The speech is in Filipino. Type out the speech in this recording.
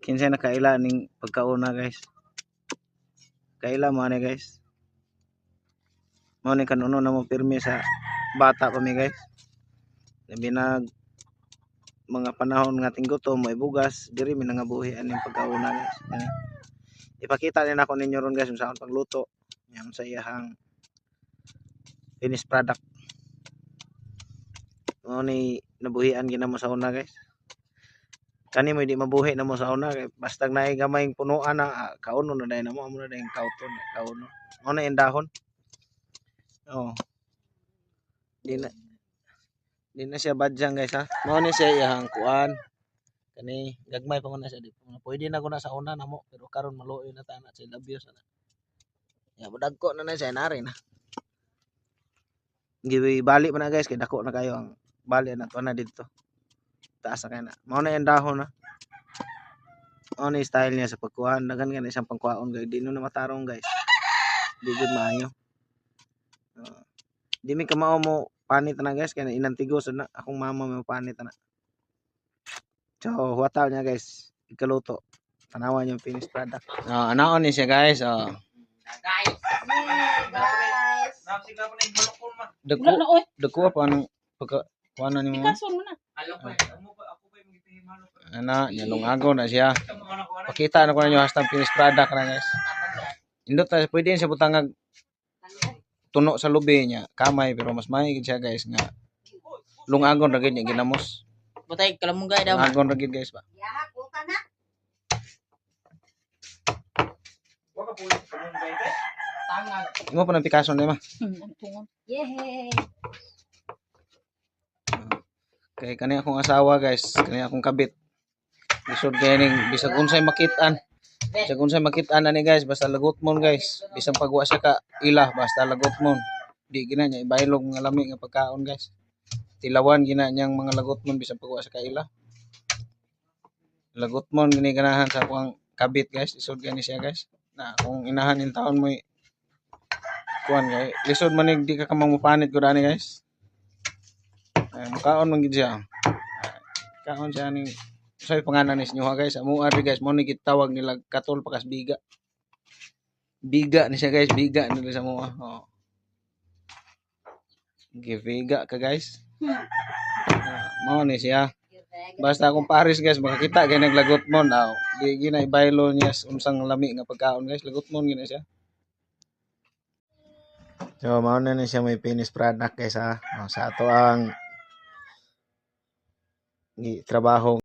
kinsay nakaila ning pagkauna guys. Kaila mo ni guys. Mo ni kanuno na mo pirmi sa bata pa mi guys. Labi nag mga panahon nga tinggutom mo ibugas diri mi nangabuhi aning pagkauna guys. Yan. Ipakita din ako ninyo ron guys kung saan pagluto. Yan sa iyang finished product. Mo ni nabuhian ginamo sa una guys. Kani mo di mabuhi na mo sa una kay basta naay gamay punuan na kauno na dai namo amo na dai kauton kauno. Mo na yung dahon. Oh. Di na siya badyang guys ha. Mo ni siya iyang kuan. Kani gagmay pa man na siya di. Pwede na ko na sa una namo pero karon maluoy na ta na sa labios na. Ya budagko na siya nari na. Giwi bali pa na guys kay dako na kayo ang bali na to na dito. Taas na kayo na. Mao na yung dahon na. Mao na yung style niya sa pagkuhan. Dagan nga na isang pangkuhaon guys. Di na matarong guys. Di good maayo. Di mi kamao mo panit na guys. Kaya inantigos na. Akong mama mo panit na. So, huwataw niya guys. Ikaluto. Tanawan yung finished product. Anaon ni siya guys. Guys. Dako pa anong pagka kuha ni mo. Ikason mo na. Ana, nyalungago na siya. Pakita na ko ninyo hashtag finished product na guys. Indot na pwede siya butangag tuno sa lubi niya, kamay pero mas maigi siya guys nga lungagon ra gid niya ginamos. Butay kalamunggay daw. Lungagon ra gid guys ba. Ya, kuta na. Wala po kalamunggay guys. Tangag. Imo pa ng Picasso ni ma. Tungon. Yehey. Kay kani akong asawa guys, kani akong kabit. Bisod kay ning bisag unsay makit-an. Bisag unsay makit-an ani guys, basta lagot mon guys. Bisang pagwa siya ka ilah basta lagot mon. Di gina niya ibaylog nga lami nga pagkaon guys. Tilawan gina niyang mga lagot mon bisang pagwa siya ka ilah. Lagot mon gini ganahan sa akong kabit guys, isod gani siya guys. Na kung inahan in taon mo kuan kay lisod man di ka kamang mupanit gud ani guys. Ay mukaon man gid siya. Kaon siya ning say panganan ni inyo guys. Amo ari guys mo ni gitawag nila katol pakas biga. Biga ni siya guys, biga nila sa mo. Oh. Gibiga ka guys. Mo ni siya. Basta akong Paris guys makakita kay naglagot mo na. Di gina ibaylo niya unsang lami nga pagkaon guys, lagot mo gina siya. So mao na ni siya may finished product guys ha. Sa ato ang trabaho